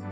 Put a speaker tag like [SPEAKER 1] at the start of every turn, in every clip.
[SPEAKER 1] Hello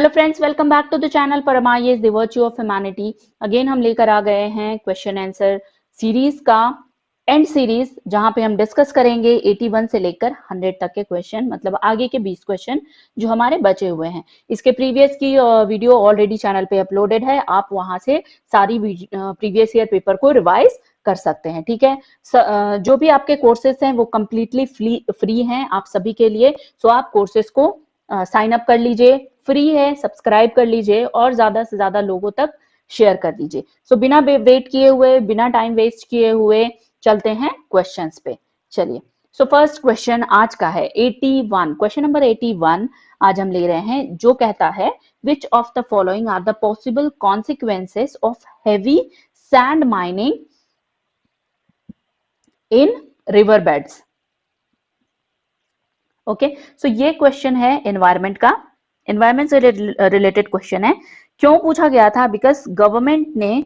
[SPEAKER 1] friends, welcome back to the channel परमायस the virtue of humanity. Again हम लेकर आ गए हैं क्वेश्चन आंसर सीरीज का एंड सीरीज, जहां पे हम डिस्कस करेंगे 81 से लेकर 100 तक के क्वेश्चन, मतलब आगे के 20 क्वेश्चन जो हमारे बचे हुए हैं। इसके प्रीवियस की वीडियो ऑलरेडी चैनल पे अपलोडेड है, आप वहां से सारी प्रीवियस ईयर पेपर को रिवाइज कर सकते हैं। ठीक है, जो भी आपके कोर्सेज हैं वो कंप्लीटली फ्री हैं आप सभी के लिए। सो आप कोर्सेज को साइन अप कर लीजिए, फ्री है, सब्सक्राइब कर लीजिए और ज्यादा से ज्यादा लोगों तक शेयर कर दीजिए। सो बिना वेट किए हुए, बिना टाइम वेस्ट किए हुए चलते हैं क्वेश्चंस पे। चलिए, सो फर्स्ट क्वेश्चन आज का है 81, क्वेश्चन नंबर 81 आज हम ले रहे हैं, जो कहता है which of the following are the possible consequences of heavy sand mining in river beds. Okay, so ये क्वेश्चन है एनवायरमेंट का, एनवायरमेंट से रिलेटेड क्वेश्चन है। क्यों पूछा गया था? बिकॉज गवर्नमेंट ने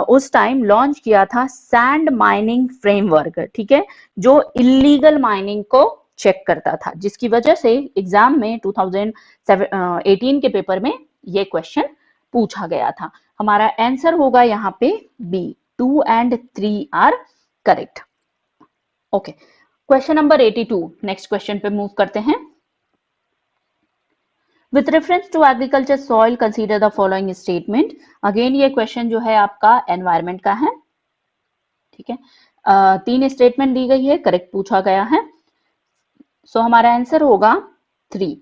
[SPEAKER 1] उस टाइम लॉन्च किया था सैंड माइनिंग फ्रेमवर्क, ठीक है, जो इलीगल माइनिंग को चेक करता था, जिसकी वजह से एग्जाम में 2018 के पेपर में ये क्वेश्चन पूछा गया था। हमारा आंसर होगा यहाँ पे B, 2 and 3 are correct. Okay, question number 82, next question पे मूव करते हैं। With reference to agriculture soil consider the following statement. Again ये क्वेश्चन जो है आपका एनवायरमेंट का है, ठीक है। 3 स्टेटमेंट दी गई है, करेक्ट पूछा गया है। सो हमारा आंसर होगा 3,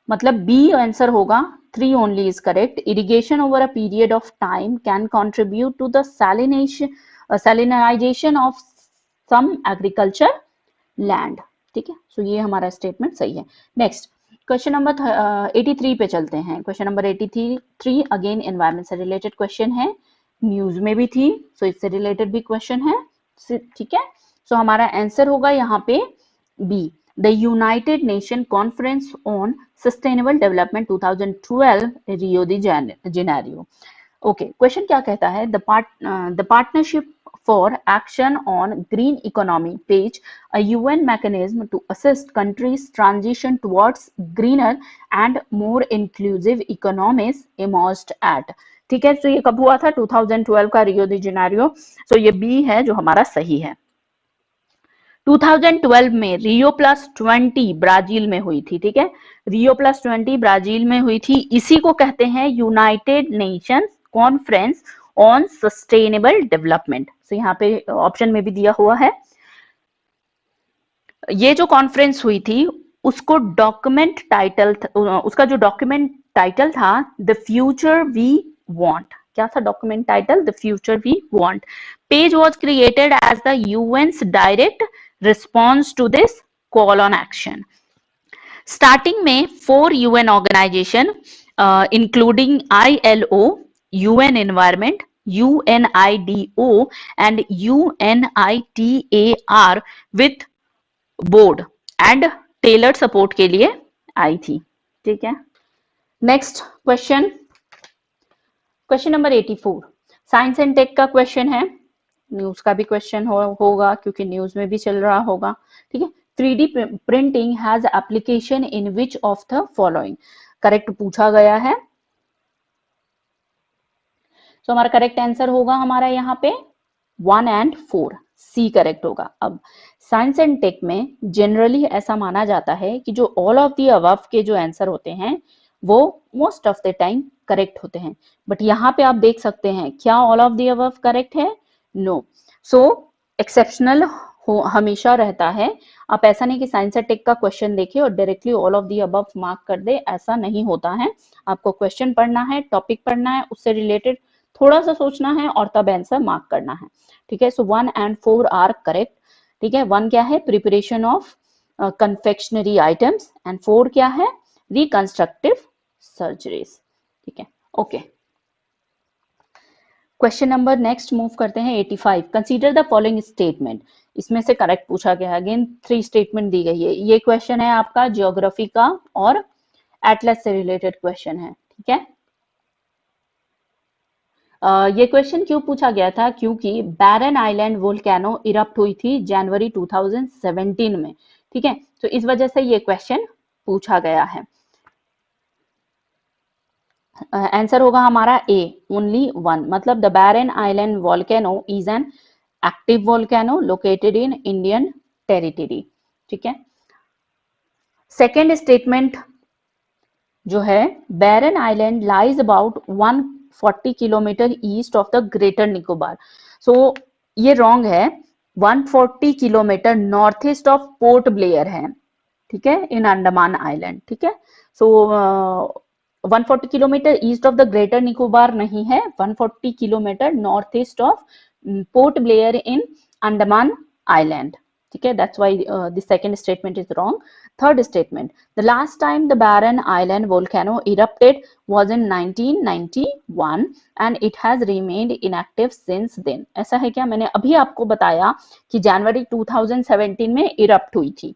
[SPEAKER 1] मतलब बी आंसर होगा 3 only is correct. Irrigation over a period of time can contribute to the salinization of some agriculture land, ठीक है। सो ये हमारा स्टेटमेंट सही है। नेक्स्ट क्वेश्चन नंबर 83 पे चलते हैं। क्वेश्चन नंबर 83 अगेन एनवायरमेंट से रिलेटेड क्वेश्चन है, न्यूज में भी थी, सो इससे रिलेटेड भी क्वेश्चन है, ठीक है। सो हमारा आंसर होगा यहाँ पे B, the United Nation conference on sustainable development 2012 Rio de Janeiro. Okay, question क्या कहता है? The partnership for action on green economy page a UN mechanism to assist countries transition towards greener and more inclusive economies emerged at। ठीक है, तो ये कब हुआ था? 2012 का रियो दी जेनेरियो। सो ये बी है जो हमारा सही है। 2012 में रियो प्लस 20 ब्राजील में हुई थी, ठीक है, रियो प्लस 20 ब्राजील में हुई थी। इसी को कहते हैं United Nations conference on sustainable development. तो यहाँ पे ऑप्शन में भी दिया हुआ है। ये जो कॉन्फ्रेंस हुई थी उसको डॉक्यूमेंट टाइटल, उसका जो डॉक्यूमेंट टाइटल था द फ्यूचर वी वांट। क्या था document title? The future we want. Page was created as the UN's direct response to this call on action. Starting में 4 UN organization including ILO, UN environment, UNIDO and UNITAR with board and tailored support के लिए आई थी, ठीक है। Next question, question number 84 science and tech का question है, news का भी क्वेश्चन होगा क्योंकि न्यूज में भी चल रहा होगा, ठीक है। 3D printing has application in which of the following, correct पूछा गया है। तो हमारा करेक्ट आंसर होगा हमारा यहाँ पे 1 and 4, सी करेक्ट होगा। अब साइंस एंड टेक में जनरली ऐसा माना जाता है कि जो ऑल ऑफ दी अबव के जो आंसर होते हैं वो most of the time correct होते हैं, बट यहाँ पे आप देख सकते हैं क्या all of the above correct है? नो। सो एक्सेप्शनल हमेशा रहता है। आप ऐसा नहीं कि साइंस एंड टेक का क्वेश्चन देखिए और directly all of the above mark कर दे, ऐसा नहीं होता है। आपको क्वेश्चन पढ़ना है, टॉपिक पढ़ना है, उससे रिलेटेड थोड़ा सा सोचना है और तब आंसर मार्क करना है, ठीक है। सो 1 and 4 आर करेक्ट, ठीक है। 1 क्या है? Preparation of confectionery items and 4 क्या है? रिकंस्ट्रक्टिव सर्जरीज, ठीक है। Okay, question number next move करते हैं 85। कंसीडर द फॉलोइंग स्टेटमेंट, इसमें से करेक्ट पूछा गया है। अगेन 3 स्टेटमेंट दी गई है। ये क्वेश्चन है आपका ज्योग्राफी का और एटलस से रिलेटेड क्वेश्चन है, ठीक है। ये क्वेश्चन क्यों पूछा गया था, क्योंकि बैरन आइलैंड वोल्केनो इरप्ट हुई थी जनवरी 2017 में, ठीक है, तो इस वजह से ये क्वेश्चन पूछा गया है। आंसर होगा हमारा ए, ओनली वन, मतलब the Barren Island volcano is an active volcano located in Indian territory, ठीक है। सेकेंड स्टेटमेंट जो है, Barren Island lies about 140 kilometre east of the Greater Nicobar. So ये रॉन्ग है, 140 kilometre north east of Port Blair है, ठीक है, इन अंडमान आइलैंड, ठीक है। So 140 kilometre east of the Greater Nicobar नहीं है, 140 kilometre north east of Port Blair in Andaman island, ठीक है, that's why the second statement is wrong. Third statement, the last time the Barren Island volcano erupted was in 1991 and it has remained inactive since then. ऐसा है क्या, मैंने अभी आपको बताया कि जनवरी 2017 में इरप्ट हुई थी।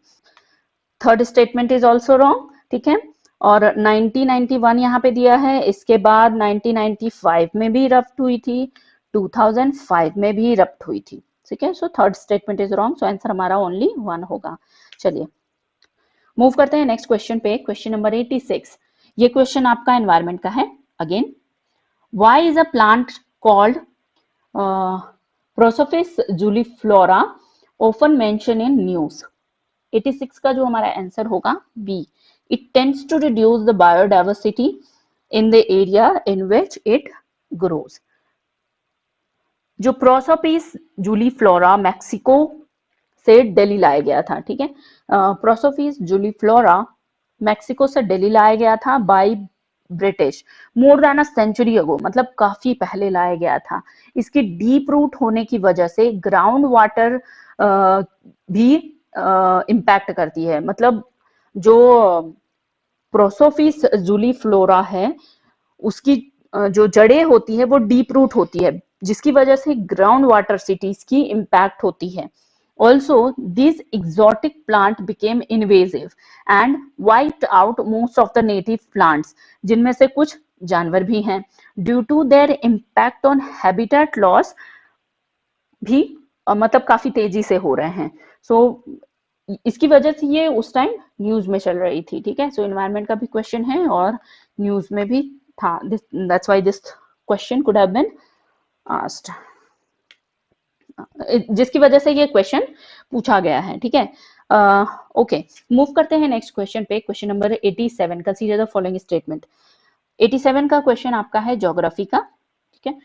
[SPEAKER 1] Third statement is also wrong, ठीक है, और 1991 यहाँ पे दिया है, इसके बाद 1995 में भी इरप्ट हुई थी, 2005 में भी इरप्ट हुई थी, ठीक है। So third statement is wrong, so answer हमारा ओनली वन होगा। चलिए मूव करते हैं नेक्स्ट क्वेश्चन पे, क्वेश्चन नंबर 86। ये क्वेश्चन आपका एनवायरमेंट का है again. Why is a plant called Prosopis juliflora often mention in news. 86 का जो हमारा आंसर होगा B, it tends to reduce the biodiversity in the area in which it grows. जो Prosopis juliflora Mexico से दिल्ली लाया गया था, ठीक है, प्रोसोफिस जूलीफ्लोरा मैक्सिको से दिल्ली लाया गया था by British more than a century ago, मतलब काफी पहले लाया गया था। इसकी डीप रूट होने की वजह से ग्राउंड वाटर भी इम्पैक्ट करती है, मतलब जो प्रोसोफिस जूलीफ्लोरा है उसकी जो जड़ें होती है वो डीप रूट होती है, जिसकी वजह से ग्राउंड वाटर सिटीज की इम्पैक्ट होती है। Also, these exotic plant became invasive and wiped out most of the native plants, जिनमें से कुछ जानवर भी हैं। Due to their impact on habitat loss भी मतलब काफी तेजी से हो रहे हैं। सो इसकी वजह से ये उस टाइम न्यूज में चल रही थी, ठीक है। सो एनवायरमेंट का भी क्वेश्चन है और न्यूज में भी था, that's why this question could have been asked, जिसकी वजह से ये क्वेश्चन पूछा गया है, ठीक है। ओके मूव करते हैं नेक्स्ट क्वेश्चन पे, question number 87। Consider the following statement. 87 का क्वेश्चन आपका है ज्योग्राफी का, ठीक है।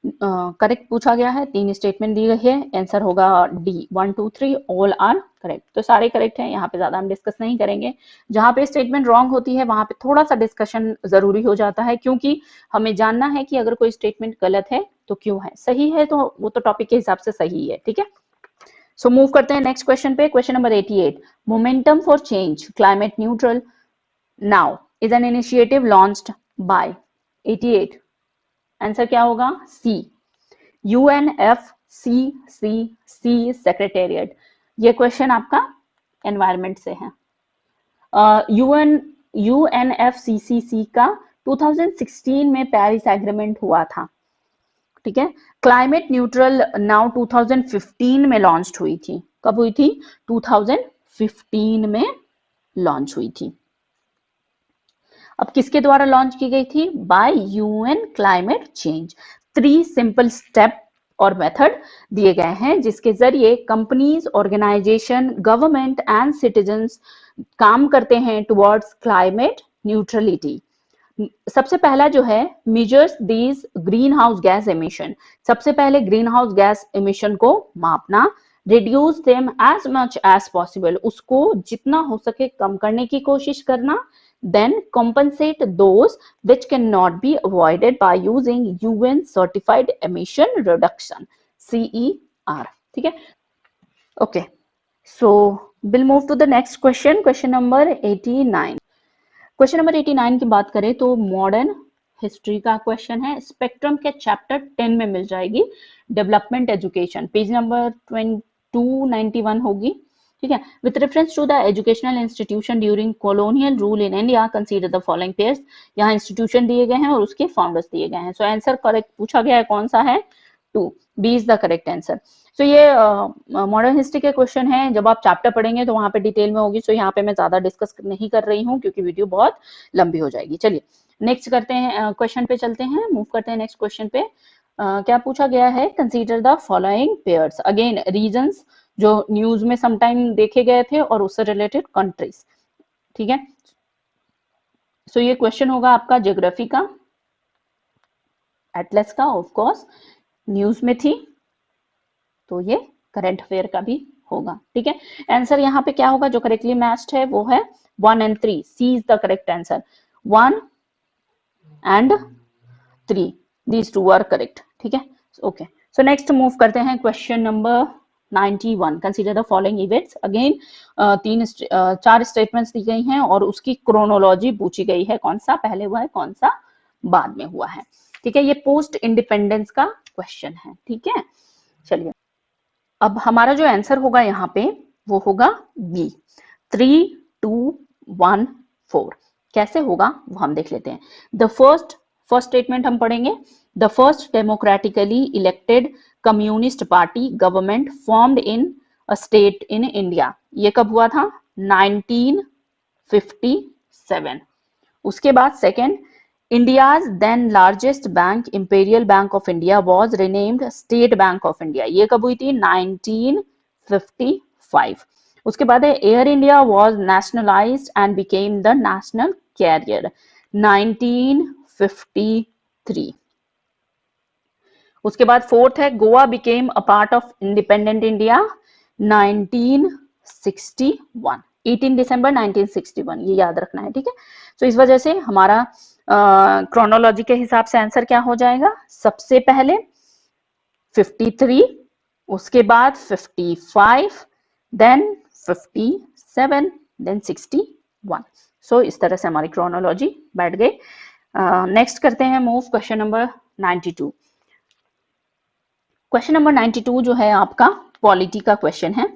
[SPEAKER 1] करेक्ट पूछा गया है, 3 स्टेटमेंट दी गई है, आंसर होगा डी 1 2 3 ऑल आर करेक्ट, तो सारे करेक्ट हैं, यहाँ पे ज्यादा हम डिस्कस नहीं करेंगे। जहां पे स्टेटमेंट रॉन्ग होती है वहां पे थोड़ा सा डिस्कशन जरूरी हो जाता है, क्योंकि हमें जानना है कि अगर कोई स्टेटमेंट गलत है तो क्यों है, सही है तो वो तो टॉपिक के हिसाब से सही है, ठीक है। सो मूव करते हैं नेक्स्ट क्वेश्चन पे, question number 88। Momentum for change climate neutral now is an initiative launched by 88, answer क्या होगा सी, UNFCCC सेक्रेटेरिएट। ये क्वेश्चन आपका एनवायरमेंट से है। UNFCCC का 2016 में पेरिस एग्रीमेंट हुआ था, ठीक है। क्लाइमेट न्यूट्रल नाउ 2015 में लॉन्च हुई थी, कब हुई थी 2015 में लॉन्च हुई थी। अब किसके द्वारा लॉन्च की गई थी, by UN climate change. 3 simple step और मेथड दिए गए हैं जिसके जरिए companies, organisation, government and citizens काम करते हैं टुवर्ड्स क्लाइमेट न्यूट्रलिटी। सबसे पहला जो है measures these green house gas emission, सबसे पहले ग्रीन हाउस गैस एमिशन को मापना, reduce them as much as possible, उसको जितना हो सके कम करने की कोशिश करना, then compensate those which cannot be avoided by using UN certified emission reduction CER, ठीक है। Okay so we'll move to the next question, question number 89। Question number 89 की बात करें तो मॉडर्न हिस्ट्री का क्वेश्चन है, स्पेक्ट्रम के चैप्टर 10 में मिल जाएगी, डेवलपमेंट एजुकेशन, पेज नंबर 291 होगी, ठीक है। With reference to the educational institution during colonial rule in India consider the following pairs. यहाँ इंस्टीट्यूशन दिए गए हैं और उसके फाउंडर्स दिए गए हैं। सो आंसर करेक्ट पूछा गया है कौन सा है, 2, B is the correct answer. So ये मॉडर्न हिस्ट्री के क्वेश्चन है, जब आप चैप्टर पढ़ेंगे तो वहां पे डिटेल में होगी। सो यहाँ पे मैं ज्यादा डिस्कस नहीं कर रही हूँ क्योंकि वीडियो बहुत लंबी हो जाएगी। चलिए नेक्स्ट करते हैं, क्वेश्चन पे चलते हैं, मूव करते हैं नेक्स्ट क्वेश्चन पे। क्या पूछा गया है, consider the following pairs. Again reasons जो न्यूज में समटाइम देखे गए थे और उससे रिलेटेड कंट्रीज। ठीक है। सो ये क्वेश्चन होगा आपका ज्योग्राफी का, एटलस का, ऑफ कोर्स न्यूज में थी तो ये करंट अफेयर का भी होगा। ठीक है। आंसर यहाँ पे क्या होगा जो करेक्टली मैच्ड है वो है 1 and 3, C is the correct answer. 1 and 3, these two are correct। ठीक है। ओके, सो नेक्स्ट मूव करते हैं question number 91। Consider the following events. Again चार स्टेटमेंट्स दी गई हैं और उसकी क्रोनोलॉजी पूछी गई है, कौन सा पहले हुआ है कौन सा बाद में हुआ है। ठीक है, ये पोस्ट इंडिपेंडेंस का क्वेश्चन है। ठीक है, चलिए अब हमारा जो आंसर होगा यहाँ पे वो होगा बी, 3, 2, 1, 4। कैसे होगा वो हम देख लेते हैं। द फर्स्ट स्टेटमेंट हम पढ़ेंगे। The first democratically elected communist party government formed in a state in India. ये कब हुआ था, 1957। उसके बाद second, India's then largest bank, Imperial Bank of India, was renamed State Bank of India। ये कब हुई थी, 1955। उसके बाद है air India was nationalized and became the national carrier, 1953। उसके बाद फोर्थ है Goa became a part of independent India, 1961, 18 दिसंबर 1961, ये याद रखना है। ठीक है, तो इस वजह से हमारा क्रोनोलॉजी के हिसाब से आंसर क्या हो जाएगा, सबसे पहले 53, उसके बाद 55, देन 57, देन 61। सो इस तरह से हमारी क्रोनोलॉजी बैठ गई। नेक्स्ट करते हैं move question number 92। Question number 92 जो है आपका पॉलिटी का क्वेश्चन है।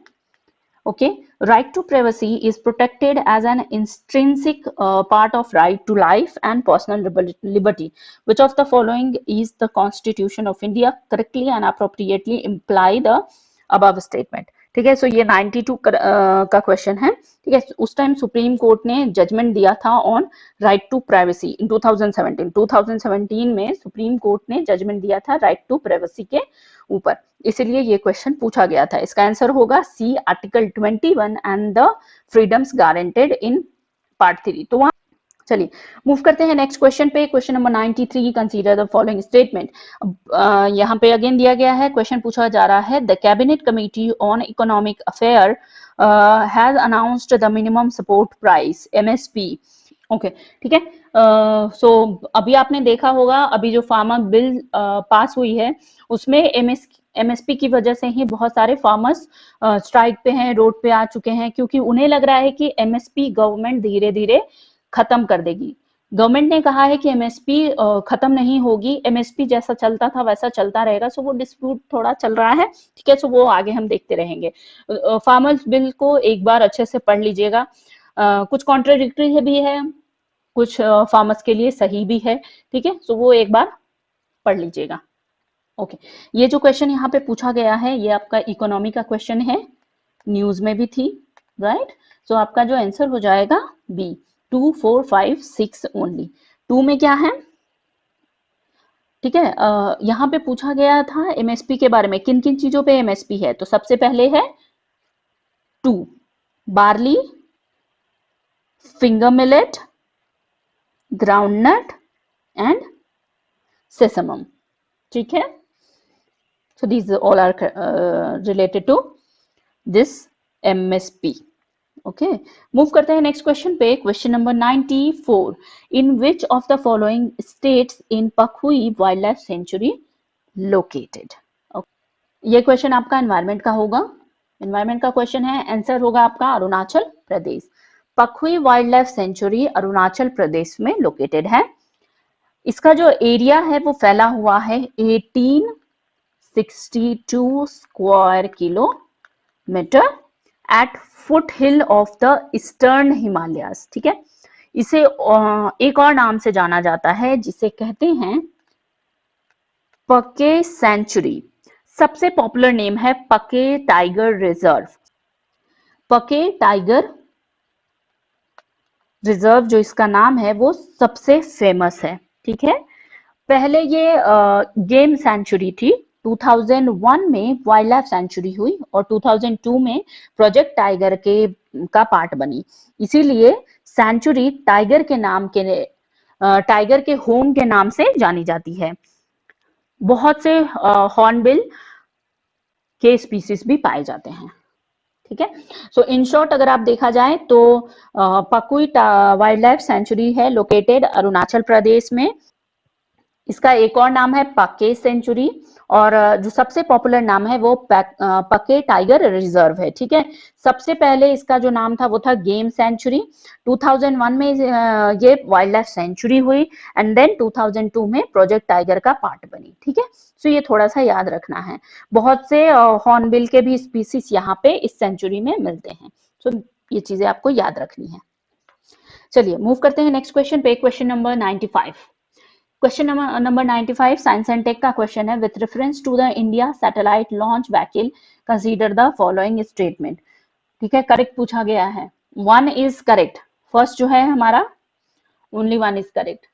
[SPEAKER 1] Okay, right to privacy is protected as an intrinsic part of right to life and personal liberty. Which of the following is the Constitution of India? Correctly and appropriately imply the above statement। ठीक है, सो ये 92 का question है। ठीक है, उस time supreme court ने judgement दिया था on right to privacy in 2017 में सुप्रीम कोर्ट ने जजमेंट दिया था राइट टू प्राइवेसी के ऊपर, इसलिए ये क्वेश्चन पूछा गया था। इसका आंसर होगा C, article 21 and the freedoms guaranteed in part 3। तो वहां चलिए मूव करते हैं नेक्स्ट क्वेश्चन पे। Question number 93, consider the following statement. यहाँ पे अगेन दिया गया है, क्वेश्चन पूछा जा रहा है, the cabinet committee on economic affair has announced the minimum support price, MSP. Okay, ठीक है। सो अभी आपने देखा होगा, अभी जो फार्मर बिल पास हुई है उसमें एमएसपी की वजह से ही बहुत सारे फार्मर्स स्ट्राइक पे हैं, रोड पे आ चुके हैं, क्योंकि उन्हें लग रहा है कि एमएसपी गवर्नमेंट धीरे धीरे खत्म कर देगी। गवर्नमेंट ने कहा है कि एमएसपी खत्म नहीं होगी, एमएसपी जैसा चलता था वैसा चलता रहेगा। सो वो डिस्प्यूट थोड़ा चल रहा है। ठीक है, सो वो आगे हम देखते रहेंगे। फार्मर्स बिल को एक बार अच्छे से पढ़ लीजिएगा। कुछ कॉन्ट्राडिक्टरी भी है, कुछ फार्मर्स के लिए सही भी है। ठीक है, सो वो एक बार पढ़ लीजिएगा। ओके, ये जो क्वेश्चन यहाँ पे पूछा गया है ये आपका इकोनॉमी का क्वेश्चन है, न्यूज में भी थी, राइट। सो आपका जो आंसर हो जाएगा बी, 2, 4, 5, 6 ओनली। 2 में क्या है, ठीक है, यहाँ पे पूछा गया था एमएसपी के बारे में, किन किन चीजों पे एमएसपी है। तो सबसे पहले है 2, barley, finger millet, groundnut and sesamum. ठीक है, so these all are related to this MSP। Okay, move करते हैं नेक्स्ट क्वेश्चन पे। Question number 94, in which of the following states in Pakhui wild life sanctuary located. ये question आपका environment का होगा, environment का क्वेश्चन है। आंसर होगा आपका Arunachal Pradesh. Pakhui wild life sanctuary Arunachal Pradesh में लोकेटेड है। इसका जो एरिया है वो फैला हुआ है 1862 square kilometre, at foothill of the eastern Himalayas, ठीक है। इसे एक और नाम से जाना जाता है जिसे कहते हैं पके सेंचुरी। सबसे पॉपुलर नेम है पके टाइगर रिजर्व। पके टाइगर रिजर्व जो इसका नाम है वो सबसे फेमस है, ठीक है। पहले ये गेम सेंचुरी थी, 2001 में वाइल्ड लाइफ सेंचुरी हुई और 2002 में प्रोजेक्ट टाइगर के का पार्ट बनी। इसीलिए सेंचुरी टाइगर के नाम के टाइगर के होम के नाम से जानी जाती है। बहुत से हॉर्नबिल के स्पीसीज भी पाए जाते हैं, ठीक है। सो इन शॉर्ट अगर आप देखा जाए तो पकुई वाइल्ड लाइफ सेंचुरी है लोकेटेड अरुणाचल प्रदेश में। इसका एक और नाम है पके सेंचुरी और जो सबसे पॉपुलर नाम है वो पके टाइगर रिजर्व है, ठीक है। सबसे पहले इसका जो नाम था वो था गेम सेंचुरी। 2001 में ये वाइल्ड लाइफ सेंचुरी हुई एंड देन 2002 में प्रोजेक्ट टाइगर का पार्ट बनी, ठीक है। सो ये थोड़ा सा याद रखना है। बहुत से हॉर्नबिल के भी स्पीसीज यहाँ पे इस सेंचुरी में मिलते हैं। सो ये चीजें आपको याद रखनी है। चलिए मूव करते हैं नेक्स्ट क्वेश्चन पे, question number 95। Question number 95 science and tech का क्वेश्चन है। With reference to the India satellite launch vehicle consider the following statement, ठीक है। करेक्ट पूछा गया है, वन इज करेक्ट। फर्स्ट जो है हमारा only one is correct.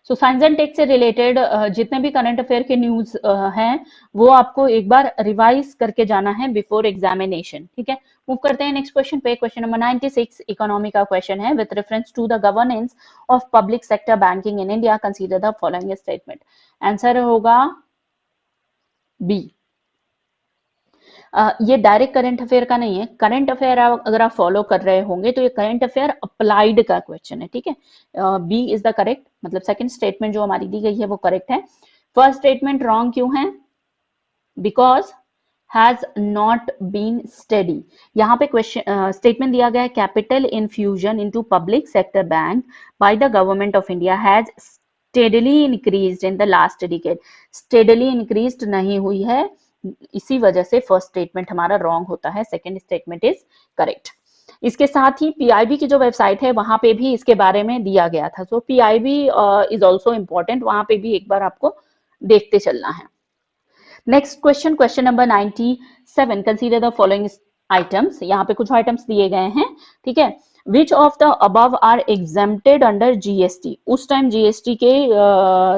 [SPEAKER 1] So science and tech से रिलेटेड जितने भी करंट अफेयर के न्यूज हैं वो आपको एक बार रिवाइज करके जाना है बिफोर एग्जामिनेशन, ठीक है। मूव करते हैं नेक्स्ट क्वेश्चन पे, क्वेश्चन नंबर 96 इकोनॉमी का क्वेश्चन है। With reference to the governance of public sector banking in India consider the following statement. Answer होगा बी। ये डायरेक्ट करंट अफेयर का नहीं है। करंट अफेयर अगर आप फॉलो कर रहे होंगे तो ये करंट अफेयर अप्लाइड का क्वेश्चन है, ठीक है। बी इज द करेक्ट, मतलब सेकंड स्टेटमेंट जो हमारी दी गई है वो करेक्ट है। फर्स्ट स्टेटमेंट रॉन्ग क्यों है? Because has not been study. यहाँ पे क्वेश्चन स्टेटमेंट दिया गया है capital infusion into public sector bank by the government of India has steadily increased in the last decade। steadily increased नहीं हुई है, इसी वजह से फर्स्ट स्टेटमेंट हमारा रॉन्ग होता है, सेकंड स्टेटमेंट इज करेक्ट। इसके साथ ही पीआईबी की जो वेबसाइट है वहां पे भी इसके बारे में दिया गया था। So PIB is also important, वहां पे भी एक बार आपको देखते चलना है। Next question, question number 97। Consider the following items. यहाँ पे कुछ आइटम्स दिए गए हैं, ठीक है। Which of the above are exempted under GST. उस टाइम जीएसटी के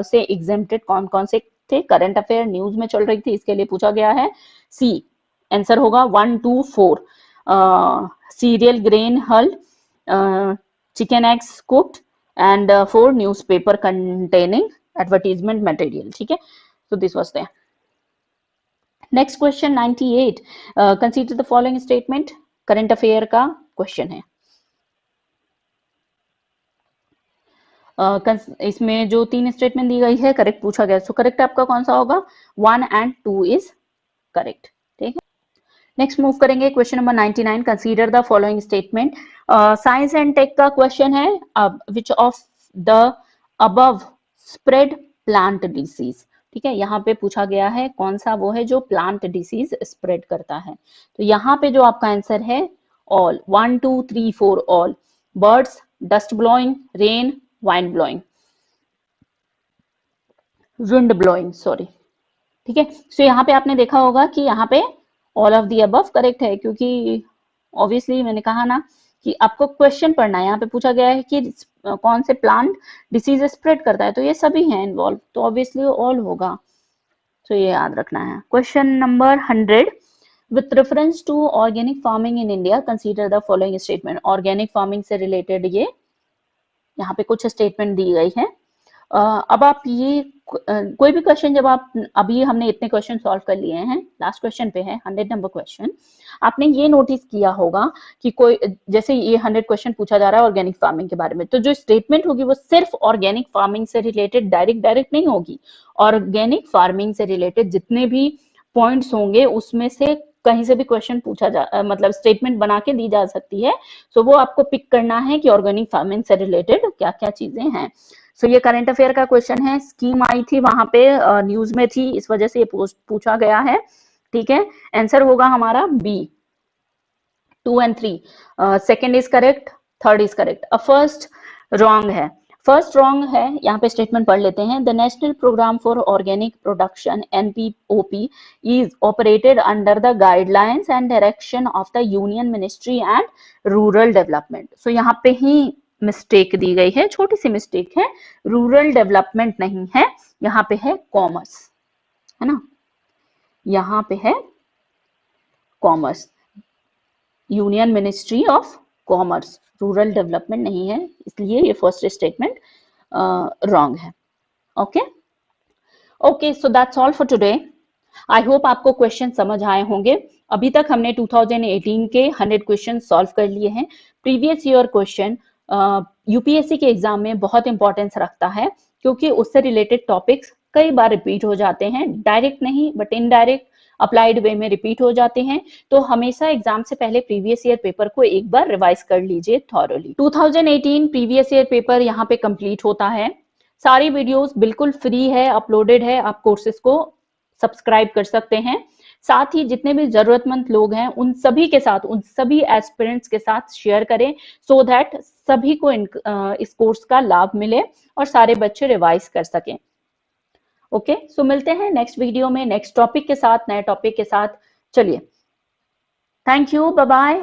[SPEAKER 1] से एग्जेम्प्टेड कौन कौन से थे? करंट अफेयर न्यूज में चल रही थी, इसके लिए पूछा गया है। सी आंसर होगा 1, 2, 4। Serial grain hulled, chicken eggs cooked and 4 newspaper containing advertisement material, ठीक है। So this was there. Next question 98। Consider the following statement. Current affair का क्वेश्चन है। इसमें जो 3 स्टेटमेंट दी गई है करेक्ट पूछा गया। सो करेक्ट आपका कौन सा होगा? 1 एंड 2 इज करेक्ट, ठीक है। नेक्स्ट मूव करेंगे question number 99। Consider the following statement. Science and tech का क्वेश्चन है। Which of the above spread plant disease, ठीक है। यहाँ पे पूछा गया है कौन सा वो है जो प्लांट डिसीज स्प्रेड करता है। तो यहाँ पे जो आपका आंसर है all, 1, 2, 3, 4 all. Birds, dust blowing, rain, wind blowing, wind blowing, sorry, ठीक है। सो यहाँ पे आपने देखा होगा कि यहाँ पे all of the above correct है, क्योंकि ऑब्वियसली मैंने कहा ना कि आपको क्वेश्चन पढ़ना है। यहाँ पे पूछा गया है कि कौन से प्लांट डिसीज स्प्रेड करता है, तो ये सभी हैं इन्वॉल्व, तो ऑब्वियसली ऑल होगा। तो ये याद रखना है। Question number 100। With reference to organic farming in India consider the following statement. Organic farming से रिलेटेड ये यहाँ पे कुछ स्टेटमेंट दी गई है। अब आप ये कोई भी क्वेश्चन, जब आप अभी हमने इतने क्वेश्चन सॉल्व कर लिए हैं, लास्ट क्वेश्चन पे है 100 नंबर क्वेश्चन, आपने ये नोटिस किया होगा कि कोई जैसे ये 100 क्वेश्चन पूछा जा रहा है ऑर्गेनिक फार्मिंग के बारे में, तो जो स्टेटमेंट होगी वो सिर्फ ऑर्गेनिक फार्मिंग से रिलेटेड डायरेक्ट नहीं होगी। ऑर्गेनिक फार्मिंग से रिलेटेड जितने भी पॉइंट्स होंगे उसमें से कहीं से भी क्वेश्चन पूछा मतलब स्टेटमेंट बना के दी जा सकती है। सो वो आपको पिक करना है कि ऑर्गेनिक फार्मिंग से रिलेटेड क्या क्या चीजें हैं। सो ये करंट अफेयर का क्वेश्चन है। स्कीम आई थी वहां पे, न्यूज में थी, इस वजह से ये पूछा गया है, ठीक है। आंसर होगा हमारा B. 2 and 3. Second is correct, third is correct. First wrong है. फर्स्ट रॉन्ग है, यहाँ पे स्टेटमेंट पढ़ लेते हैं. The national programme for organic production NPOP is operated under the guidelines and direction of the union ministry and rural development. So यहाँ पे ही मिस्टेक दी गई है, छोटी सी मिस्टेक है. रूरल डेवलपमेंट नहीं है, यहाँ पे है कॉमर्स, है ना, यहाँ पे है commerce, union ministry of commerce, rural development नहीं है, इसलिए ये फर्स्ट स्टेटमेंट रॉन्ग है. Okay okay, so that's all for today. I hope आपको क्वेश्चन समझ आए होंगे. अभी तक हमने 2018 के 100 क्वेश्चन सॉल्व कर लिए हैं. प्रीवियस ईयर क्वेश्चन यूपीएससी के एग्जाम में बहुत इंपॉर्टेंस रखता है, क्योंकि उससे रिलेटेड टॉपिक्स कई बार रिपीट हो जाते हैं, डायरेक्ट नहीं बट इनडायरेक्ट अप्लाइड वे में रिपीट हो जाते हैं. तो हमेशा एग्जाम से पहले प्रीवियस ईयर पेपर को एक बार रिवाइज कर लीजिए थॉरोली. 2018 प्रीवियस ईयर पेपर यहाँ पे कंप्लीट होता है. सारी वीडियोस बिल्कुल फ्री है, अपलोडेड है, आप कोर्सेज को सब्सक्राइब कर सकते हैं. साथ ही जितने भी जरूरतमंद लोग हैं उन सभी के साथ, उन सभी एस्पिरेंट्स के साथ शेयर करें, सो दैट सभी को इस कोर्स का लाभ मिले और सारे बच्चे रिवाइज कर सकें. ओके, सो मिलते हैं नेक्स्ट वीडियो में नेक्स्ट टॉपिक के साथ, नए टॉपिक के साथ. चलिए, थैंक यू, बाय बाय.